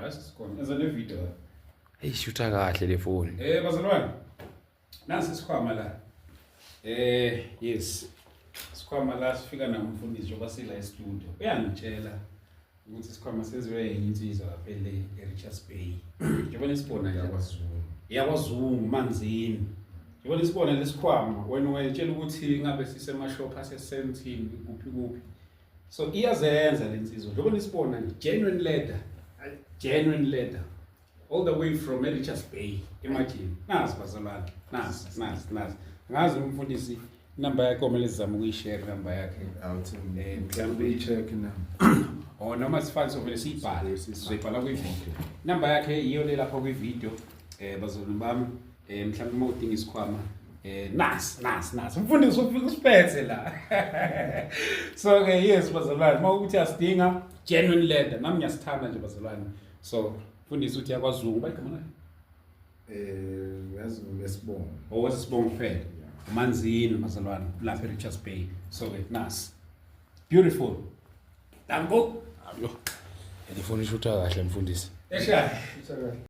Sikhona enza le video. Eyishutha kahle le phone. Bazalwane. Nasi sikhwama la. Yes. Sikhwama la sifika namfundisi njengoba sila e-studio. Uyangitshela ukuthi sikhwama seziwe insizwa phela eRichards Bay. Njengoba nisibona nje yakwaZungu manzini. Njengoba nisibona lesikhwama wena uyetshela ukuthi ngabe sisemashop ase-17 kuphi. So iyazenza lensizwa. Njengoba nisibona genuine leather. All the way from Richards Bay. Imagine. Nasi bazalwane. Nasi. Ngazi umfundisi number yakhe omele sizame ukuyishare number yakhe. Mhlambe i-check now. Noma sifane sovele siyibhale. Sizoyibhala kwi-video. Number yakhe iyo le lapha kwi-video. Bazalwane bami mhlambe uma udinga isikhwama nasi. Umfundisi ufika usiphethe la. So ke yes bazalwane, uma ukuthi asidinga genuine leather, nami ngiyasithanda nje bazalwane. So mfundisi uthi yakwaZungu bayigama nayo. Yazi ngesibongo. Owesibongo kuphela. Manzini bazalwane lapha eRichards Bay. So ke nasi. Beautiful. Danko. Le phone ishutha kahle mfundisi. Eshaya.